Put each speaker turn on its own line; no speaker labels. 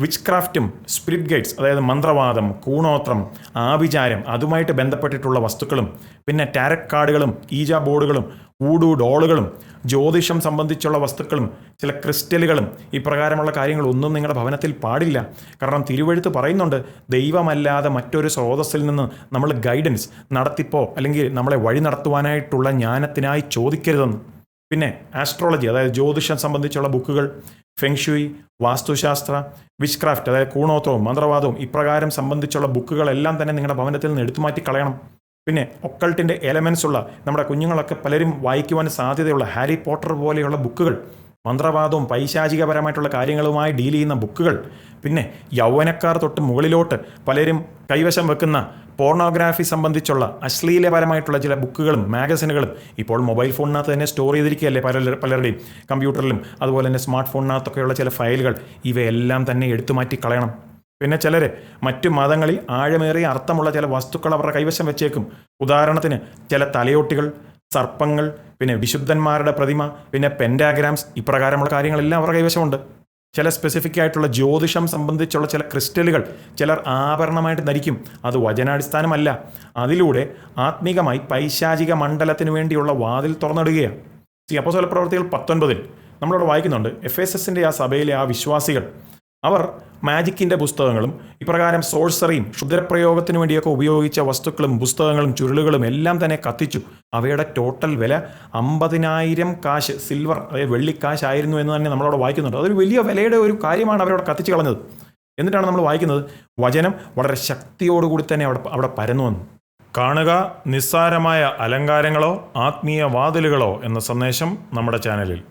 Which ക്രാഫ്റ്റും spirit guides, അതായത് മന്ത്രവാദം, കൂണോത്രം, ആഭിചാരം, അതുമായിട്ട് ബന്ധപ്പെട്ടിട്ടുള്ള വസ്തുക്കളും, പിന്നെ ടാരറ്റ് കാർഡുകളും, ഈജ ബോർഡുകളും, ഊഡു ഡോളുകളും, ജ്യോതിഷം സംബന്ധിച്ചുള്ള വസ്തുക്കളും, ചില ക്രിസ്റ്റലുകളും, ഇപ്രകാരമുള്ള കാര്യങ്ങളൊന്നും നിങ്ങളുടെ ഭവനത്തിൽ പാടില്ല. കാരണം തിരുവെഴുത്ത് പറയുന്നുണ്ട്, ദൈവമല്ലാതെ മറ്റൊരു സ്രോതസ്സിൽ നിന്ന് നമ്മൾ ഗൈഡൻസ്, നടത്തിപ്പോ അല്ലെങ്കിൽ നമ്മളെ വഴി നടത്തുവാനായിട്ടുള്ള ജ്ഞാനത്തിനായി ചോദിക്കരുതെന്ന്. പിന്നെ ആസ്ട്രോളജി, അതായത് ജ്യോതിഷം സംബന്ധിച്ചുള്ള ബുക്കുകൾ, ഫെങ്ഷുയി, വാസ്തുശാസ്ത്ര, വിച്ച് ക്രാഫ്റ്റ്, അതായത് കൂണോത്രവും മന്ത്രവാദവും ഇപ്രകാരം സംബന്ധിച്ചുള്ള ബുക്കുകളെല്ലാം തന്നെ നിങ്ങളുടെ ഭവനത്തിൽ നിന്ന് എടുത്തുമാറ്റി കളയണം. പിന്നെ ഒക്കൾട്ടിൻ്റെ എലമെൻസ് ഉള്ള നമ്മുടെ കുഞ്ഞുങ്ങളൊക്കെ പലരും വായിക്കുവാൻ സാധ്യതയുള്ള ഹാരി പോട്ടർ പോലെയുള്ള ബുക്കുകൾ, മന്ത്രവാദവും പൈശാചികപരമായിട്ടുള്ള കാര്യങ്ങളുമായി ഡീൽ ചെയ്യുന്ന ബുക്കുകൾ, പിന്നെ യൗവനക്കാർ തൊട്ട് മുകളിലോട്ട് പലരും കൈവശം വെക്കുന്ന പോർണോഗ്രാഫി സംബന്ധിച്ചുള്ള അശ്ലീലപരമായിട്ടുള്ള ചില ബുക്കുകളും മാഗസിനുകളും ഇപ്പോൾ മൊബൈൽ ഫോണിനകത്ത് തന്നെ സ്റ്റോർ ചെയ്തിരിക്കുകയല്ലേ പലരുടെയും കമ്പ്യൂട്ടറിലും, അതുപോലെ തന്നെ സ്മാർട്ട് ഫോണിനകത്തൊക്കെയുള്ള ചില ഫയലുകൾ, ഇവയെല്ലാം തന്നെ എടുത്തു മാറ്റി കളയണം. പിന്നെ ചിലർ മറ്റു മതങ്ങളിൽ ആഴമേറിയ അർത്ഥമുള്ള ചില വസ്തുക്കൾ അവരുടെ കൈവശം വെച്ചേക്കും. ഉദാഹരണത്തിന് ചില തലയോട്ടികൾ, സർപ്പങ്ങൾ, പിന്നെ വിശുദ്ധന്മാരുടെ പ്രതിമ, പിന്നെ പെൻഡാഗ്രാംസ്, ഇപ്രകാരമുള്ള കാര്യങ്ങളെല്ലാം അവരുടെ കൈവശമുണ്ട്. ചില സ്പെസിഫിക് ആയിട്ടുള്ള ജ്യോതിഷം സംബന്ധിച്ചുള്ള ചില ക്രിസ്റ്റലുകൾ ചിലർ ആഭരണമായിട്ട് ധരിക്കും. അത് വചനാടിസ്ഥാനമല്ല, അതിലൂടെ ആത്മീകമായി പൈശാചിക മണ്ഡലത്തിന് വേണ്ടിയുള്ള വാതിൽ തുറന്നിടുകയാണ്. അപ്പോസ്തല പ്രവൃത്തികൾ 19 നമ്മളിവിടെ വായിക്കുന്നുണ്ട്, എഫേസസിൻ്റെ ആ സഭയിലെ ആ വിശ്വാസികൾ അവർ മാജിക്കിൻ്റെ പുസ്തകങ്ങളും ഇപ്രകാരം സോഴ്സറിയും ക്ഷുദ്രപ്രയോഗത്തിന് വേണ്ടിയൊക്കെ ഉപയോഗിച്ച വസ്തുക്കളും പുസ്തകങ്ങളും ചുരുളുകളും എല്ലാം തന്നെ കത്തിച്ചു. അവയുടെ ടോട്ടൽ വില 50,000 കാശ്, സിൽവർ, അതായത് വെള്ളിക്കാശായിരുന്നു എന്ന് തന്നെ നമ്മളവിടെ വായിക്കുന്നുണ്ട്. അതൊരു വലിയ വിലയുടെ ഒരു കാര്യമാണ് അവരവിടെ കത്തിച്ചു കളഞ്ഞത്. എന്നിട്ടാണ് നമ്മൾ വായിക്കുന്നത്, വചനം വളരെ ശക്തിയോടുകൂടി തന്നെ അവിടെ പരന്നു വന്നു. കാണുക, നിസ്സാരമായ അലങ്കാരങ്ങളോ ആത്മീയ വാതിലുകളോ എന്ന സന്ദേശം നമ്മുടെ ചാനലിൽ.